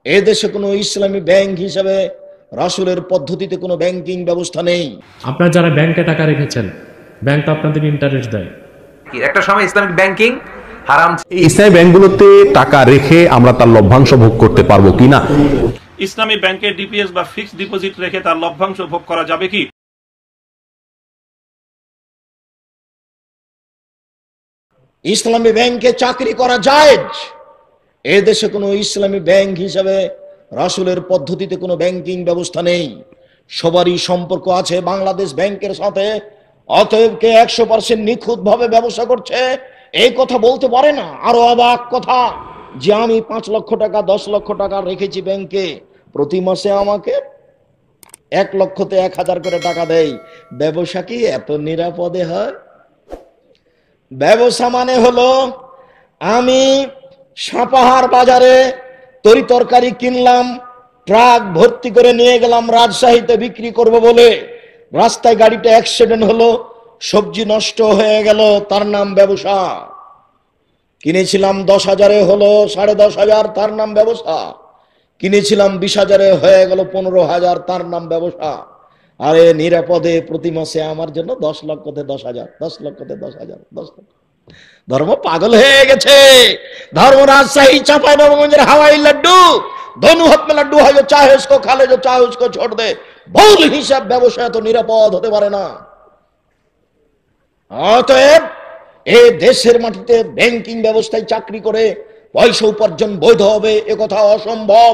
এ দেশে কোনো ইসলামী ব্যাংক হিসেবে রাসূলের পদ্ধতিতে কোনো ব্যাংকিং ব্যবস্থা নেই। আপনারা যারা ব্যাংকে টাকা রেখেছেন, ব্যাংক তো আপনাদের ইন্টারেস্ট দেয়। একটা সময় ইসলামিক ব্যাংকিং হারাম। ইসলামী ব্যাংকগুলোতে টাকা রেখে আমরা তার লভ্যাংশ ভোগ করতে পারবো কিনা? ইসলামী ব্যাংকে ডিপিএস বা ফিক্সড ডিপোজিট রেখে তার লভ্যাংশ ভোগ করা যাবে কি? ইসলামী ব্যাংকে চাকরি করা জায়েজ। এ দেশে কোনো ইসলামী ব্যাংক হিসেবে রাসূলের পদ্ধতিতে কোনো ব্যাংকিং ব্যবস্থা নেই। সবারই সম্পর্ক আছে বাংলাদেশ ব্যাংকের সাথে। অতএব কে 100% নিখুঁত ভাবে ব্যবসা করছে এই কথা বলতে পারে না। আরো অবাক কথা যে আমি 5 লক্ষ টাকা 10 লক্ষ টাকা রেখেছি ব্যাংকে, প্রতি মাসে আমাকে 1 লক্ষতে 1000 করে টাকা দেয়। ব্যবসা কি এত নিরাপদে হয়? ব্যবসা মানে হলো আমি সাপাহার বাজারে তরি তরকারি কিনলাম, ট্রাক ভর্তি করে নিয়ে গেলাম রাজশাহীতে বিক্রি করব বলে, রাস্তায় গাড়িটা অ্যাক্সিডেন্ট হলো, সবজি নষ্ট হয়ে গেল, তার নাম ব্যবসা। কিনেছিলাম 10,000-এ হলো 10,500, তার নাম ব্যবসা। কিনেছিলাম 20,000-এ হয়ে গেল 15,000, তার নাম ব্যবসা। আরে নিরাপদে প্রতি মাসে আমার জন্য 10 লক্ষতে 10,000, 10 লক্ষতে 10,000, 10 লক্ষ। ধর্ম পাগল হয়ে গেছে। धर्म राजशाही चांपाइनबाबगंज हवाई लड्डू, दोनों हाथ में लड्डू है, जो चाहे उसको खा ले, जो चाहे उसको छोड़ दे। ভুল হিসাব ব্যবসা তো নিরাপদ হতে পারে না। অতএব এই দেশের মাটিতে ব্যাংকিং ব্যবস্থায় চাকরি করে পয়সা উপার্জন বৈধ হবে এ কথা অসম্ভব।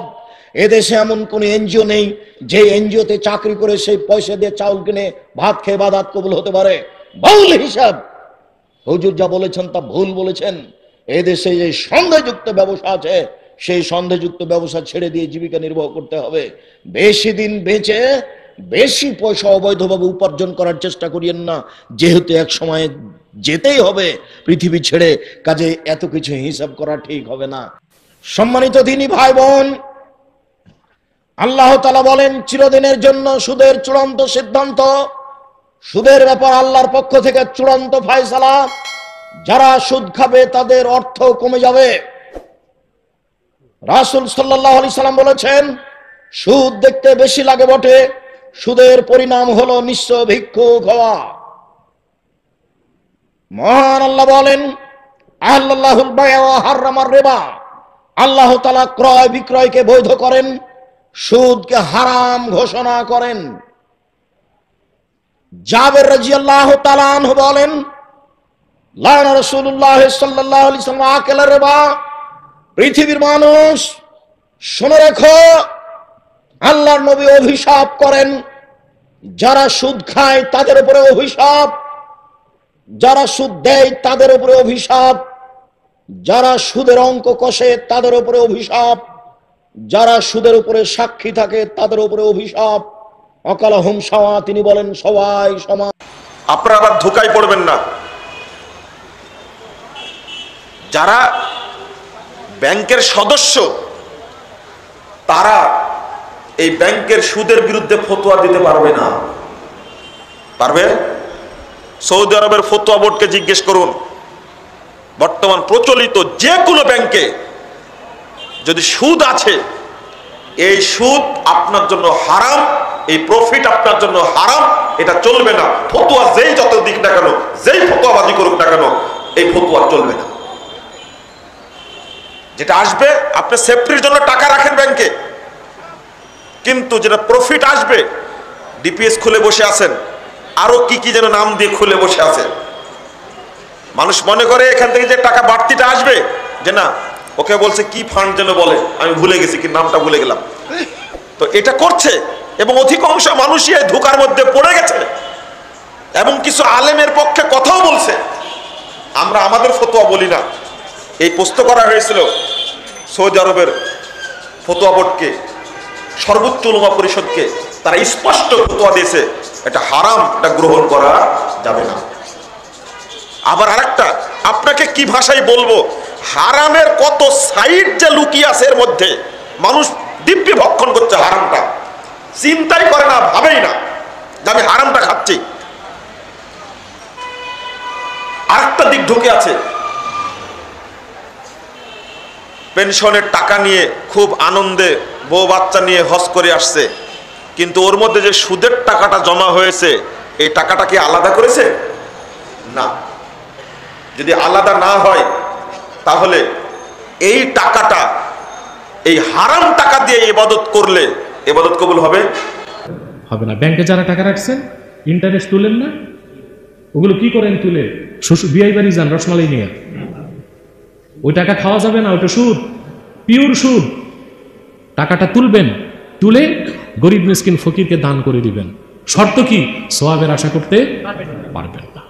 এদেশে এমন কোন এনজিও নেই যে এনজিওতে চাকরি করে সেই পয়সা দিয়ে চাউল কিনে ভাত খেয়ে বাদাত কবুল হতে পারে। ভুল হিসাব। হুজুর যা বলেছেন তা ভুল বলেছেন। এদেশে যে সন্দেহযুক্ত ব্যবসা আছে সেই সন্দেহযুক্ত ব্যবসা ছেড়ে দিয়ে জীবিকা নির্বাহ করতে হবে। বেশি দিন বেঁচে বেশি পয়সা অবৈধভাবে উপার্জন করার চেষ্টা করিয়েন না, যেহেতু এক সময় যেতেই হবে পৃথিবী ছেড়ে। কাজে এত কিছু হিসাব করা ঠিক হবে না। সম্মানিত দিনী ভাই বোন, আল্লাহ তাআলা বলেন চিরদিনের জন্য সুদের চূড়ান্ত সিদ্ধান্ত। সুদের ব্যাপার আল্লাহর পক্ষ থেকে চূড়ান্ত ফয়সালা। যারা সুদ খাবে তাদের অর্থ কমে যাবে। রাসূল সাল্লাল্লাহু আলাইহি সাল্লাম বলেছেন সুদ দেখতে বেশি লাগে বটে, সুদের পরিণাম হলো নিঃস্ব ভিক্ষুক হওয়া। মহান আল্লাহ বলেন আল্লাহুল বায়আ ওয়া হারামার রিবা, আল্লাহ তাআলা ক্রয় বিক্রয়কে বৈধ করেন, সুদকে হারাম ঘোষণা করেন। জাবের রাদিয়াল্লাহু তাআলা আনহু বলেন লানা রাসূলুল্লাহ সাল্লাল্লাহু আলাইহি ওয়াসাল্লাম আকাল রিবা। পৃথিবীর মানুষ শুনে রেখো, আল্লাহর নবী অভিশাপ করেন যারা সুদ খায় তাদের উপরে অভিশাপ, যারা সুদ দেয় তাদের উপরে অভিশাপ, যারা সুদের অঙ্ক কষে তাদের উপরে অভিশাপ, যারা সুদের উপরে সাক্ষী থাকে তাদের উপরে অভিশাপ। অকালাহুম সাওয়া, তিনি বলেন সবাই সমান। আপনারা আবার ধোঁকায় পড়বেন না। যারা ব্যাংকের সদস্য তারা এই ব্যাংকের সুদের বিরুদ্ধে ফতোয়া দিতে পারবে না। পারবে? সৌদি আরবের ফতোয়া বোর্ডকে জিজ্ঞেস করুন। বর্তমান প্রচলিত যে কোনো ব্যাংকে যদি সুদ আছে, এই সুদ আপনার জন্য হারাম, এই প্রফিট আপনার জন্য হারাম, এটা চলবে না। ফতোয়া যেই যত দিক না কেন, যেই ফতোয়াবাজি করুক না কেন, এই ফতোয়া চলবে না। যেটা আসবে আপনি সেফটির জন্য টাকা রাখেন ব্যাংকে, কিন্তু যেটা প্রফিট আসবে, ডিপিএস খুলে বসে আছেন, আরো কি কি যেন নাম দিয়ে খুলে বসে আছে। মানুষ মনে করে এখান থেকে যে টাকা বাড়তিটা আসবে, যে না ওকে বলছে কি ফান্ড যেন বলে, আমি ভুলে গেছি, কি নামটা ভুলে গেলাম। তো এটা করছে এবং অধিকাংশ মানুষই এই ধোঁকার মধ্যে পড়ে গেছে এবং কিছু আলেমের পক্ষে কথাও বলছে। আমরা আমাদের ফতোয়া বলি না। এই প্রশ্ন করা হয়েছিল সৌদি আরবের ফতোয়া বোর্ডকে, সর্বোচ্চ উলামা পরিষদকে, তারা স্পষ্ট ফতোয়া দিয়েছে এটা হারাম, এটা গ্রহণ করা যাবে না। আবার আরেকটা, আপনাকে কি ভাষায় বলবো, হারামের কত সাইড যে লুকিয়ে আছে এর মধ্যে। মানুষ দিব্যি ভক্ষণ করছে হারামটা, চিন্তাই করে না, ভাবেই না যে আমি হারামটা খাচ্ছি। আরেকটা দিক ঢুকে আছে, পেনশনের টাকা নিয়ে খুব আনন্দে বউ বাচ্চা নিয়ে হজ করে আসছে, কিন্তু ওর মধ্যে যে সুদের টাকাটা জমা হয়েছে এই টাকাটা কি আলাদা করেছে? না। যদি আলাদা না হয় তাহলে এই টাকাটা, এই হারাম টাকা দিয়ে ইবাদত করলে ইবাদত কবুল হবে হবে না। ব্যাংকে যারা টাকা রাখছেন ইন্টারেস্ট তুলেন না, ওগুলো কি করেন? তুলে শ্বশুর বিয়ে বাড়ি যান রসমালাই নিয়ে, ওই টাকা খাওয়া যাবে না, ওটা সুদ, পিওর সুদ। টাকাটা তুলবেন, তুলে গরিব মিসকিন ফকিরকে দান করে দিবেন। শর্ত কি? সওয়াবের আশা করতে পারবেন না।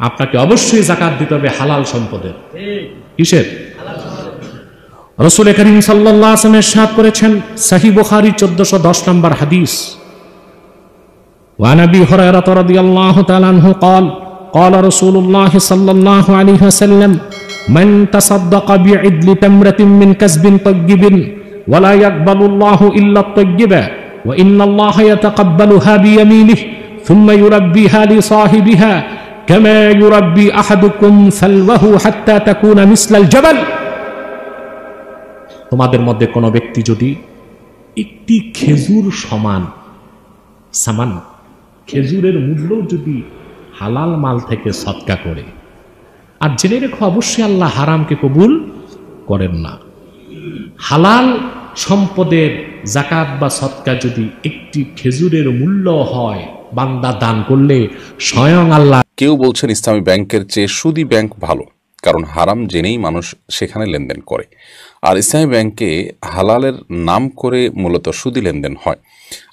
আপনাকে অবশ্যই যাকাত দিতে হবে হালাল সম্পদের। কিসের? রাসূল করিম সাল্লাল্লাহু আলাইহি ওয়াসাল্লাম ইরশাদ করেছেন, সহিহ বুখারী 1410 নম্বর হাদিস, ওয়া নবী হুরায়রা রাদিয়াল্লাহু তাআলা আনহু قال قال رسول الله صلى الله عليه وسلم من تصدق بعدل تمرة من كسب طيب ولا يقبل الله إلا الطيب وإن الله يتقبلها بيمينه ثم يربيها لصاحبها كما يربي أحدكم فلوه حتى تكون مثل الجبل। তোমাদের মধ্যে কোনো ব্যক্তি যদি একটি খেজুর সমান সামান্য খেজুরের মূল্য যদি হালাল মাল থেকে সদকা করে, আর জেনে রেখো অবশ্যই আল্লাহ হারামকে কবুল করেন না। হালাল সম্পদের যাকাত বা সদকা যদি একটি খেজুরের মূল্য হয়, বান্দা দান করলে স্বয়ং আল্লাহ। কেউ বলছেন ইসলামী ব্যাংকের চেয়ে সুদী ব্যাংক ভালো, কারণ হারাম জেনেই মানুষ সেখানে লেনদেন করে, আর ইসলামী ব্যাংকে হালালের নাম করে মূলত সুদী লেনদেন হয়।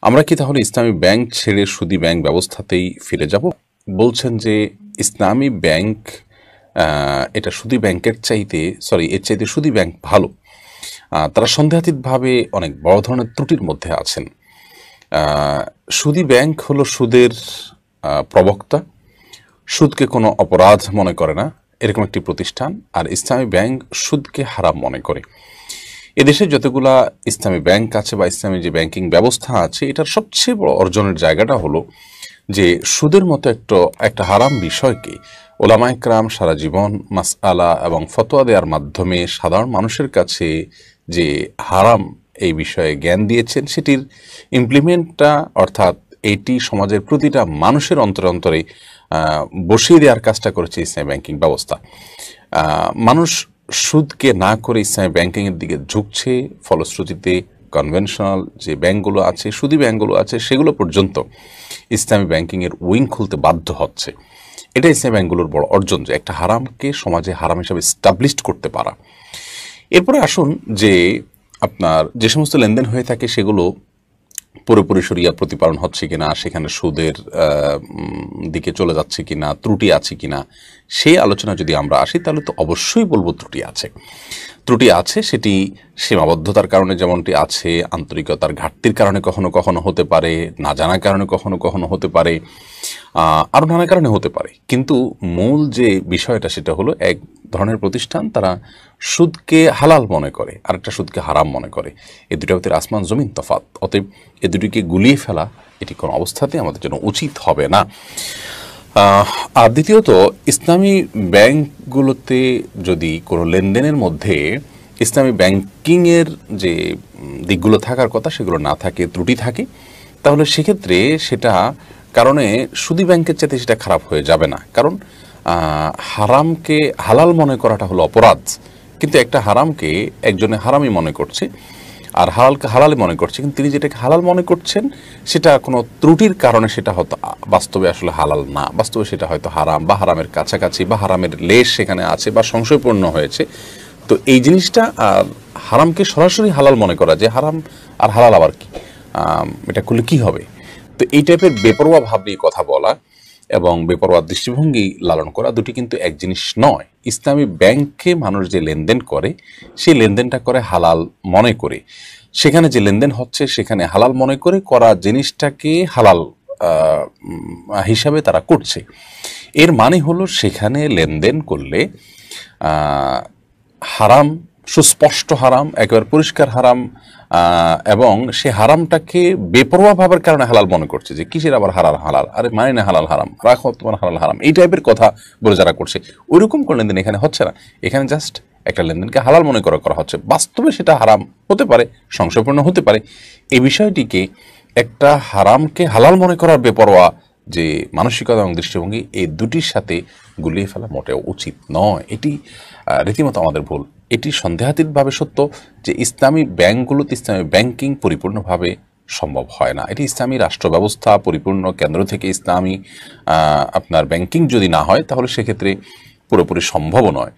আমরা কি তাহলে ইসলামী ব্যাংক ছেড়ে সুদী ব্যাংক ব্যবস্থাতেই ফিরে যাব? বলছেন যে ইসলামী ব্যাংক এটা সুদী ব্যাংকের চাইতে এর চাইতে সুদী ব্যাংক ভালো। তারা সন্দেহাতীতভাবে অনেক বড় ধরনের ত্রুটির মধ্যে আছেন। সুদী ব্যাংক হলো সুদের প্রবক্তা, সুদকে কোনো অপরাধ মনে করে না এরকম একটি প্রতিষ্ঠান, আর ইসলামী ব্যাংক সুদকে হারাম মনে করে। এদেশে যতগুলা ইসলামী ব্যাংক আছে বা ইসলামী যে ব্যাংকিং ব্যবস্থা আছে, এটার সবচেয়ে বড় অর্জনের জায়গাটা হলো যে সুদের মতো একটা হারাম বিষয়কে ওলামায়ে কেরাম সারা জীবন মাসআলা এবং ফতোয়া দেওয়ার মাধ্যমে সাধারণ মানুষের কাছে যে হারাম এই বিষয়ে জ্ঞান দিয়েছেন, সেটির ইমপ্লিমেন্টটা অর্থাৎ এটি সমাজের প্রতিটা মানুষের অন্তরে অন্তরে বসিয়ে দেওয়ার কাজটা করেছে ইসলামী ব্যাংকিং ব্যবস্থা। মানুষ সুদকে না করে ইসলামী ব্যাংকিংয়ের দিকে ঝুঁকছে, ফলশ্রুতিতে কনভেনশনাল যে ব্যাংকগুলো আছে, সুদী ব্যাংকগুলো আছে, সেগুলো পর্যন্ত ইসলামী ব্যাংকিংয়ের উইং খুলতে বাধ্য হচ্ছে। এটা ইসলামী ব্যাংকগুলোর বড় অর্জন, যে একটা হারামকে সমাজে হারাম হিসাবে এস্টাবলিশড করতে পারা। এরপরে আসুন যে আপনার যে সমস্ত লেনদেন হয়ে থাকে সেগুলো পুরোপুরি শরিয়া প্রতিপালন হচ্ছে কিনা, সেখানে সুদের দিকে চলে যাচ্ছে কিনা, ত্রুটি আছে কিনা, সেই আলোচনা যদি আমরা আসি তাহলে তো অবশ্যই বলবো ত্রুটি আছে। ত্রুটি আছে, সেটি সীমাবদ্ধতার কারণে যেমনটি আছে, আন্তরিকতার ঘাটতির কারণে কখনো কখনো হতে পারে, না জানার কারণে কখনো কখনো হতে পারে, আরও নানা কারণে হতে পারে। কিন্তু মূল যে বিষয়টা সেটা হলো এক ধরনের প্রতিষ্ঠান তারা সুদকে হালাল মনে করে, আরেকটা সুদকে হারাম মনে করে। এই দুটোর ভিতরে আসমান জমিন তফাৎ। অতএব এ দুটিকে গুলিয়ে ফেলা এটি কোনো অবস্থাতে আমাদের জন্য উচিত হবে না। আর দ্বিতীয়ত, ইসলামী ব্যাংকগুলোতে যদি কোনো লেনদেনের মধ্যে ইসলামী ব্যাংকিংয়ের যে দিকগুলো থাকার কথা সেগুলো না থাকে, ত্রুটি থাকে, তাহলে সেক্ষেত্রে সেটা কারণে সুদী ব্যাংকের চাইতে সেটা খারাপ হয়ে যাবে না। কারণ হারামকে হালাল মনে করাটা হলো অপরাধ, কিন্তু একটা হারামকে একজনে হারামই মনে করছে আর হালালকে হালালই মনে করছে, কিন্তু তিনি যেটাকে হালাল মনে করছেন সেটা কোনো ত্রুটির কারণে সেটা হয়তো বাস্তবে আসলে হালাল না, বাস্তবে সেটা হয়তো হারাম বা হারামের কাছাকাছি বা হারামের লেশ সেখানে আছে বা সংশয়পূর্ণ হয়েছে। তো এই জিনিসটা আর হারামকে সরাসরি হালাল মনে করা, যে হারাম আর হালাল আবার কি, এটা করলে কি হবে, তো এই টাইপের বেপরোয়া ভাব নিয়ে কথা বলা এবং বেপরোয়া দৃষ্টিভঙ্গি লালন করা দুটি কিন্তু এক জিনিস নয়। ইসলামী ব্যাংকে মানুষ যে লেনদেন করে সেই লেনদেনটা করে হালাল মনে করে, সেখানে যে লেনদেন হচ্ছে সেখানে হালাল মনে করে করা জিনিসটাকে হালাল হিসাবে তারা করছে। এর মানে হলো সেখানে লেনদেন করলে হারাম, সুস্পষ্ট হারাম, একেবারে পরিষ্কার হারাম, এবং সে হারামটাকে বেপরোয়া ভাবের কারণে হালাল মনে করছে, যে কিসের আবার হালাল হালাল, আরে মানে না হালাল হারাম, রাখো তোমার হালাল হারাম, এই টাইপের কথা বলে যারা করছে, ওইরকম কোনো লেনদেন এখানে হচ্ছে না। এখানে জাস্ট একটা লেনদেনকে হালাল মনে করা হচ্ছে, বাস্তবে সেটা হারাম হতে পারে, সংশয়পূর্ণ হতে পারে। এই বিষয়টিকে একটা হারামকে হালাল মনে করার বেপরোয়া যে মানসিকতা এবং দৃষ্টিভঙ্গি, এই দুটির সাথে গুলিয়ে ফেলা মোটেও উচিত নয়। এটি রীতিমতো আমাদের ভুল। এটি সন্দেহাতীতভাবে সত্য যে ইসলামী ব্যাংকগুলোতে ইসলামী ব্যাংকিং পরিপূর্ণভাবে সম্ভব হয় না। এটি ইসলামী রাষ্ট্র ব্যবস্থা পরিপূর্ণ কেন্দ্র থেকে ইসলামী আপনার ব্যাংকিং যদি না হয়, তাহলে সেক্ষেত্রে পুরোপুরি সম্ভবও নয়।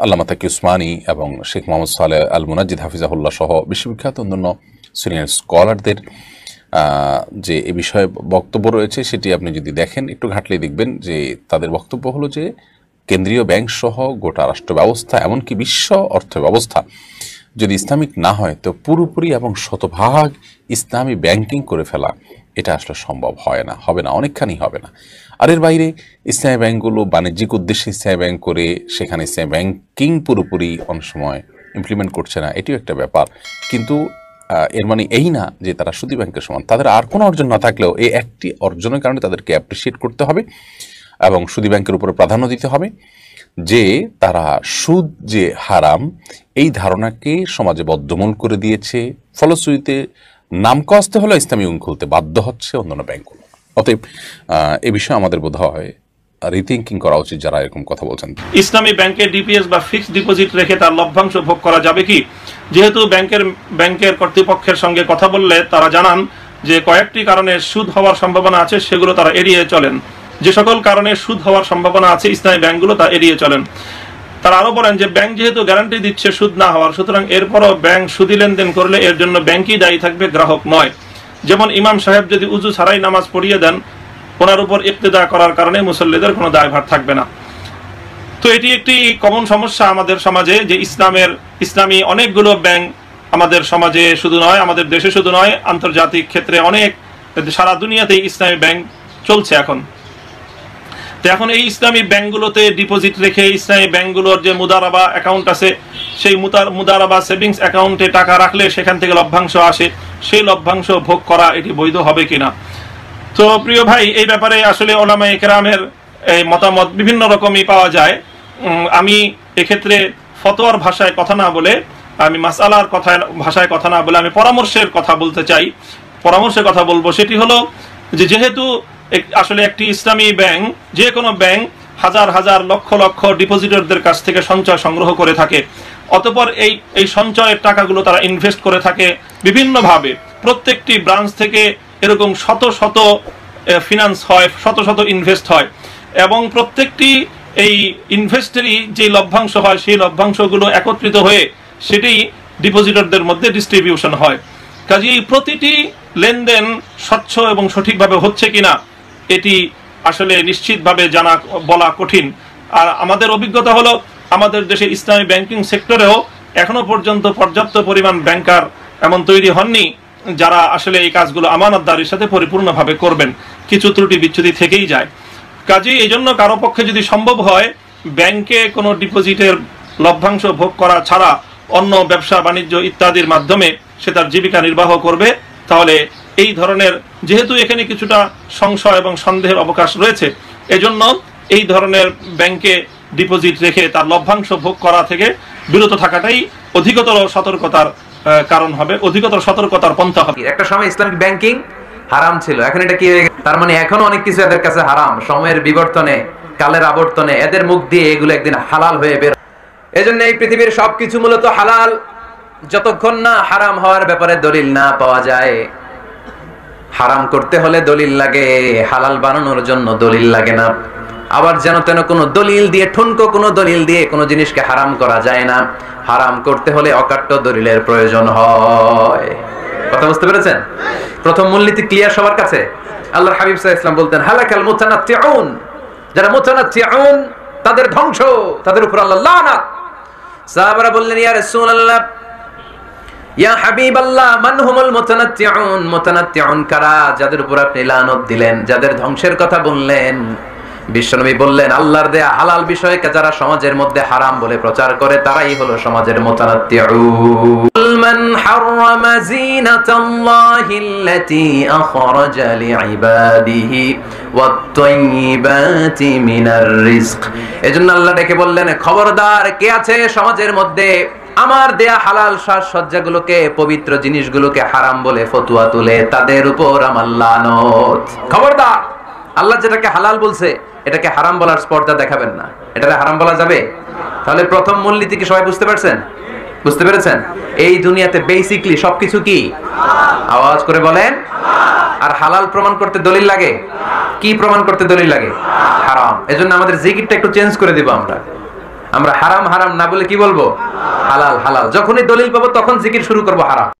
আল্লামা তাকি উসমানী এবং শেখ মোহাম্মদ সালেহ আল মুনাজ্জিদ হাফিজাহুল্লাহ সহ বিশ্ববিখ্যাত অন্যান্য সিনিয়র স্কলারদের যে এ বিষয়ে বক্তব্য রয়েছে, সেটি আপনি যদি দেখেন, একটু ঘাটলেই দেখবেন যে তাদের বক্তব্য হলো যে কেন্দ্রীয় ব্যাংক সহ গোটা রাষ্ট্র ব্যবস্থা, এমনকি বিশ্ব অর্থ ব্যবস্থা যদি ইসলামিক না হয়, তো পুরোপুরি এবং শতভাগ ইসলামী ব্যাংকিং করে ফেলা এটা আসলে সম্ভব হয় না, হবে না, অনেকখানি হবে না। আর এর বাইরে ইসলামী ব্যাংকগুলো বাণিজ্যিক উদ্দেশ্যে ইসলামী ব্যাংক করে সেখানে ইসলামী ব্যাংকিং পুরোপুরি অনেক সময় ইমপ্লিমেন্ট করছে না, এটিও একটা ব্যাপার। কিন্তু এর মানে এই না যে তারা সুদী ব্যাংকের সমান। তাদের আর কোনো অর্জন না থাকলেও এই একটি অর্জনের কারণে তাদেরকে অ্যাপ্রিসিয়েট করতে হবে এবং সুদী ব্যাংকের উপরে প্রাধান্য দিতে হবে যে তারা সুদ যে হারাম এই ধারণাকে সমাজে বদ্ধমূল করে দিয়েছে। ফলশ্রুতিতে নাম কস্তে হলো ইসলামী ব্যাংক খুলতে বাধ্য হচ্ছে অন্যান্য ব্যাংকগুলো। অতএব এ বিষয়ে আমাদের বোধ হয় রিথিঙ্কিং করা উচিত যারা এরকম কথা বলছেন। ইসলামী ব্যাংকে ডিপিএস বা ফিক্সড ডিপোজিট রেখে তার লভ্যাংশ ভোগ করা যাবে কি? যেহেতু ব্যাংকের কর্তৃপক্ষের সঙ্গে কথা বললে তারা জানান যে কয়েকটি কারণে সুদ হওয়ার সম্ভাবনা আছে, সেগুলো তারা এড়িয়ে চলেন। যে সকল কারণে সুদ হওয়ার সম্ভাবনা আছে ইসলামী ব্যাংকগুলো তা এড়িয়ে চলেন। তারা আরো বলেন যে ব্যাংক যেহেতু গ্যারান্টি দিচ্ছে সুদ না হওয়ার, সুতরাং এরপরও ব্যাংক সুদী লেনদেন করলে এর জন্য ব্যাংকই দায়ী থাকবে, গ্রাহক নয়। যেমন ইমাম সাহেব যদি উজু ছাড়াই নামাজ পড়িয়ে দেন, ওনার উপর ইক্তেদা করার কারণে মুসল্লিদের কোনো দায়ভার থাকবে না। তো এটি একটি কমন সমস্যা আমাদের সমাজে যে ইসলামী অনেকগুলো ব্যাংক আমাদের সমাজে শুধু নয়, আমাদের দেশে শুধু নয়, আন্তর্জাতিক ক্ষেত্রে অনেক, সারা দুনিয়াতেই ইসলামী ব্যাংক চলছে এখন। তো এখন এই ইসলামী ব্যাংকগুলোতে ডিপোজিট রেখে ইসলামী ব্যাংকগুলোর যে মুদারাবা অ্যাকাউন্ট আছে, সেই মুদারাবা সেভিংস অ্যাকাউন্টে টাকা রাখলে সেখান থেকে লভ্যাংশ আসে, সেই লভ্যাংশ ভোগ করা এটি বৈধ হবে কিনা? তো প্রিয় ভাই, এই ব্যাপারে আসলে ওলামায়ে কেরামের এই মতামত বিভিন্ন রকমই পাওয়া যায়। আমি এক্ষেত্রে ফতোয়ার ভাষায় কথা না বলে, আমি মাসআলার ভাষায় কথা না বলে আমি পরামর্শের কথা বলতে চাই। পরামর্শের কথা বলবো, সেটি হলো যে যেহেতু আসলে একটি ইসলামী ব্যাংক, যে কোনো ব্যাংক হাজার হাজার লক্ষ লক্ষ ডিপোজিটরদের কাছ থেকে সঞ্চয় সংগ্রহ করে থাকে, অতঃপর এই সঞ্চয়ের টাকাগুলো তারা ইনভেস্ট করে থাকে বিভিন্নভাবে। প্রত্যেকটি ব্রাঞ্চ থেকে এরকম শত শত ফিনান্স হয়, শত শত ইনভেস্ট হয়, এবং প্রত্যেকটি এই ইনভেস্টেরই যে লভ্যাংশ হয় সেই লভ্যাংশগুলো একত্রিত হয়ে সেটি ডিপোজিটরদের মধ্যে ডিস্ট্রিবিউশন হয়। কাজেই প্রতিটি লেনদেন স্বচ্ছ এবং সঠিকভাবে হচ্ছে কিনা এটি আসলে নিশ্চিতভাবে বলা কঠিন। আর আমাদের অভিজ্ঞতা হলো আমাদের দেশে ইসলামী ব্যাংকিং সেক্টরেও এখনো পর্যন্ত পর্যাপ্ত পরিমাণ ব্যাংকার এমন তৈরি হননি যারা আসলে এই কাজগুলো আমানতদারির সাথে পরিপূর্ণভাবে করবেন। কিছু ত্রুটি বিচ্যুতি থেকেই যায়। কাজেই এই জন্য কারো পক্ষে যদি সম্ভব হয় ব্যাংকে কোনো ডিপোজিটের লভ্যাংশ ভোগ করা ছাড়া অন্য ব্যবসা বাণিজ্য ইত্যাদির মাধ্যমে সে তার জীবিকা নির্বাহ করবে, তাহলে এই ধরনের, যেহেতু এখানে কিছুটা সংশয় এবং সন্দেহের অবকাশ রয়েছে, এজন্য এই ধরনের ব্যাংকে ডিপোজিট রেখে তার লভ্যাংশ ভোগ করা থেকে বিরত থাকাটাই অধিকতর সতর্কতার কারণ হবে, অধিকতর সতর্কতার পন্থা হবে। একটা সময় ইসলামিক ব্যাংকিং হারাম ছিল, এখন এটা কি হয়ে গেছে? তার মানে এখনো অনেক কিছু এদের কাছে হারাম। সময়ের বিবর্তনে, কালের আবর্তনে এদের মুখ দিয়ে এগুলো একদিন হালাল হয়ে বের। এজন্য এই পৃথিবীর সবকিছু মূলত হালাল, যতক্ষণ না হারাম হওয়ার ব্যাপারে দলিল না পাওয়া যায়। হারাম করতে হলে দলিল লাগে, হালাল বানানোর জন্য দলিল লাগে না। আবার যেন তেন কোনো দলিল দিয়ে, ঠুনকো কোনো দলিল দিয়ে কোনো জিনিসকে হারাম করা যায় না। হারাম করতে হলে অকাট্য দলিলের প্রয়োজন হয়। কথা বুঝতে পেরেছেন? প্রথম মূলনীতি ক্লিয়ার সবার কাছে। আল্লাহর হাবিব সাল্লাল্লাহু আলাইহি ওয়াসাল্লাম বলতেন, হালাকাল মুতানাত্তিউন, যারা মুতানাত্তিউন তাদের ধ্বংস, তাদের উপর আল্লাহর লানাত। সাহাবারা বললেন, ইয়া রাসূলুল্লাহ, ইয়া হাবিবাল্লাহ, মান হুমুল মুতানাত্তিউন? মুতানাত্তিউন কারা যাদের উপর আপনি লানত দিলেন, যাদের ধ্বংসের কথা বললেন? বিশ্বনবী বললেন, আল্লাহর দেয়া হালাল বিষয়কে যারা সমাজের মধ্যে হারাম বলে প্রচার করে তারাই হলো সমাজের মুতানাত্তিউন। মান হারামা যিনাতাল্লাহিল্লাতী আখরাজা লিইবাদিহি ওয়াত-তাইয়্যিবাতি মিনার রিজক। এজন্য আল্লাহ ডেকে বললেন, খবরদার, কে আছে সমাজের মধ্যে আমার দেয়া হালাল সাজসজ্জাগুলোকে, পবিত্র জিনিসগুলোকে হারাম বলে ফতোয়া তুলে, তাদের উপর আমার লানত। খবরদার, আল্লাহ যেটাকে হালাল বলছে এটাকে হারাম বলার স্পর্ধা দেখাবেন না। এটাকে হারাম বলা যাবে? তাহলে প্রথম মূলনীতি কি সবাই বুঝতে পারছেন? বুঝতে পেরেছেন? এই দুনিয়াতে বেসিকলি সবকিছু কি? আওয়াজ করে বলেন। আর হালাল প্রমাণ করতে দলিল লাগে। কি প্রমাণ করতে দলিল লাগে? হারাম। এজন্য আমাদের জিকিরটা একটু চেঞ্জ করে দিব। আমরা হারাম হারাম না বলে কি বলবো? হালাল হালাল। যখনই দলিল পাবো তখন জিকির শুরু করবো হারাম।